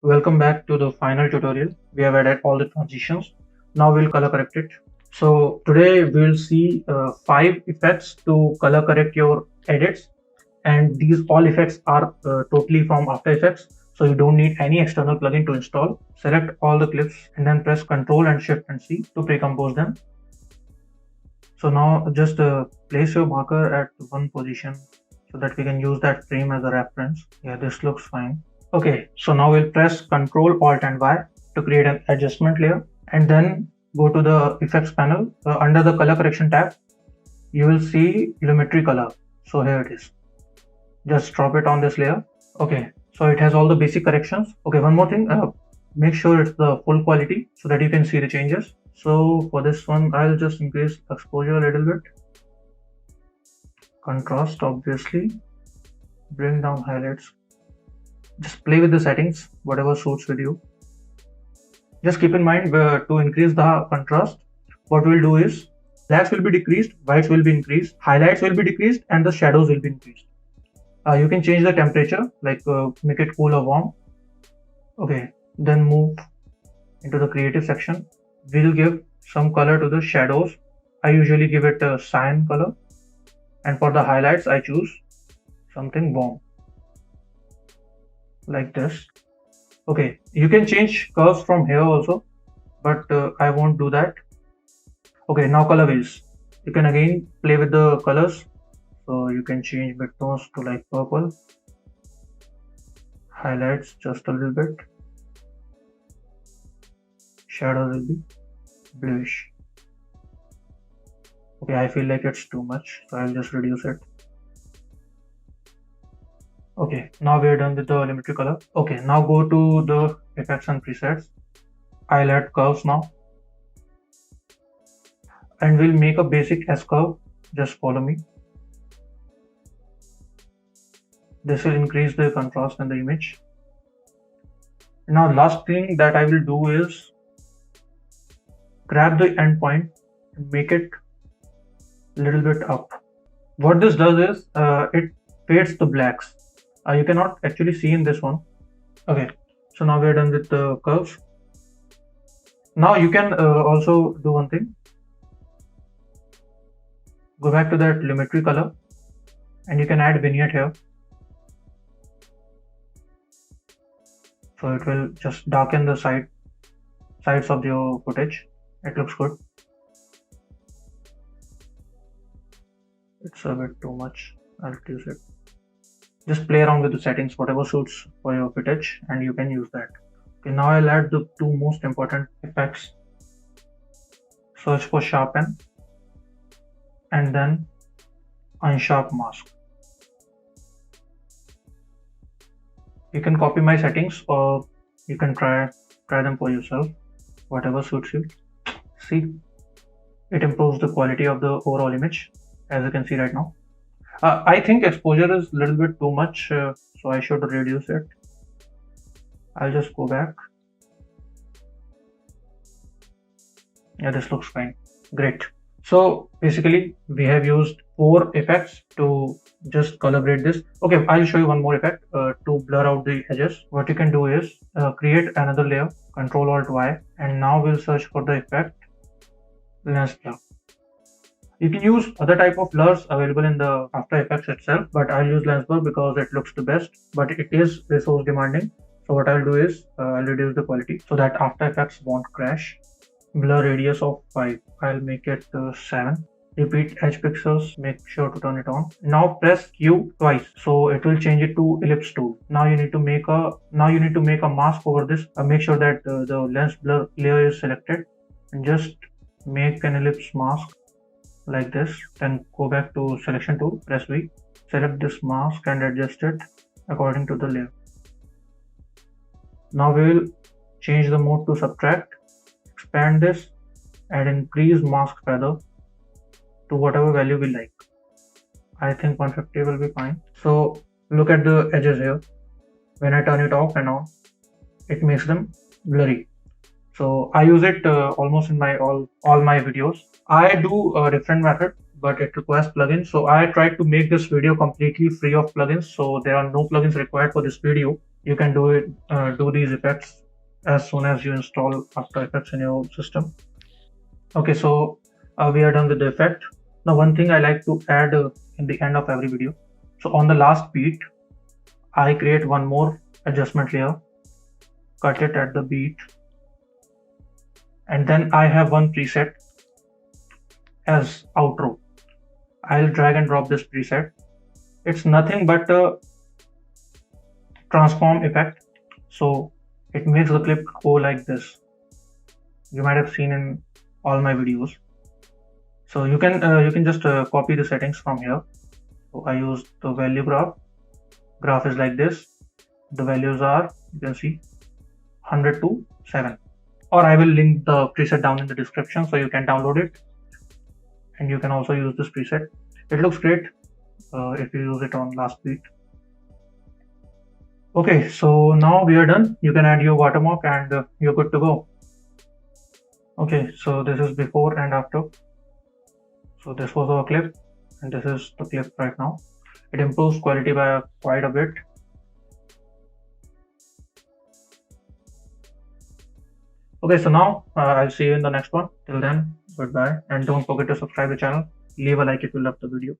Welcome back to the final tutorial. We have added all the transitions. Now we'll color correct it. So today we'll see 5 effects to color correct your edits, and these all effects are totally from After Effects. So you don't need any external plugin to install. Select all the clips and then press Ctrl and Shift and C to pre-compose them. So now just place your marker at one position so that we can use that frame as a reference. Yeah, this looks fine. Okay, so now we'll press Ctrl Alt and Y to create an adjustment layer, and then go to the effects panel. Under the color correction tab, you will see Lumetri color. So here it is. Just drop it on this layer. Okay, so it has all the basic corrections. Okay, one more thing, make sure it's the full quality so that you can see the changes. So for this one, I'll just increase exposure a little bit, contrast obviously, bring down highlights. Just play with the settings, whatever suits with you. Just keep in mind to increase the contrast, what we'll do is blacks will be decreased, whites will be increased, highlights will be decreased, and the shadows will be increased. You can change the temperature, like make it cool or warm. Okay, then move into the creative section. We'll give some color to the shadows. I usually give it a cyan color, and for the highlights I choose something warm like this. Okay, you can change curves from here also, but I won't do that. Okay, now color wheels. You can again play with the colors. So you can change midtones to like purple, highlights just a little bit, shadows will be bluish. Okay, I feel like it's too much, so I'll just reduce it. Okay, now we're done with the Lumetri color. Okay, now go to the effects and presets. I'll add curves now, and we'll make a basic S curve. Just follow me. This will increase the contrast in the image. Now last thing that I will do is grab the endpoint and make it a little bit up. What this does is it fades the blacks. You cannot actually see in this one. Okay, so now we're done with the curves. Now you can also do one thing. Go back to that Lumetri color, and you can add vignette here. So it will just darken the sides of your footage. It looks good. It's a bit too much. I'll reduce it. Just play around with the settings, whatever suits for your footage, and you can use that. Okay, now I'll add the two most important effects. Search for sharpen, and then unsharp mask. You can copy my settings, or you can try them for yourself, whatever suits you. See, it improves the quality of the overall image, as you can see right now. I think exposure is a little bit too much, so I should reduce it. I'll just go back. Yeah, this looks fine. Great. So basically we have used 4 effects to just calibrate this. Okay, I'll show you one more effect to blur out the edges. What you can do is create another layer, Ctrl Alt Y, and now we'll search for the effect lens blur. You can use other type of blurs available in the After Effects itself, but I'll use lens blur because it looks the best, but it is resource demanding. So what I'll do is I'll reduce the quality so that After Effects won't crash. Blur radius of 5. I'll make it 7. Repeat edge pixels, make sure to turn it on. Now press Q twice, so it will change it to ellipse tool. Now you need to make a mask over this. Make sure that the lens blur layer is selected, and just make an ellipse mask like this. Then go back to selection tool, press V, select this mask and adjust it according to the layer. Now we will change the mode to subtract, expand this and increase mask feather to whatever value we like. I think 150 will be fine. So look at the edges here. When I turn it off and on, it makes them blurry. So I use it almost in my all my videos. I do a different method, but it requires plugins. So I tried to make this video completely free of plugins. So there are no plugins required for this video. You can do these effects as soon as you install After Effects in your system. Okay, so we are done with the effect. Now one thing I like to add in the end of every video. So on the last beat, I create one more adjustment layer, cut it at the beat, and then I have one preset as outro. I'll drag and drop this preset. It's nothing but a transform effect. So it makes the clip go like this. You might have seen in all my videos. So you can just copy the settings from here. So I use the value graph. Graph is like this. The values are, you can see, 100 to 7. Or I will link the preset down in the description so you can download it. And you can also use this preset. It looks great if you use it on last beat. Okay, so now we are done. You can add your watermark and you're good to go. Okay, so this is before and after. So this was our clip and this is the clip right now. It improves quality by quite a bit. Okay, so now I'll see you in the next one. Till then, goodbye, and don't forget to subscribe the channel. Leave a like if you loved the video.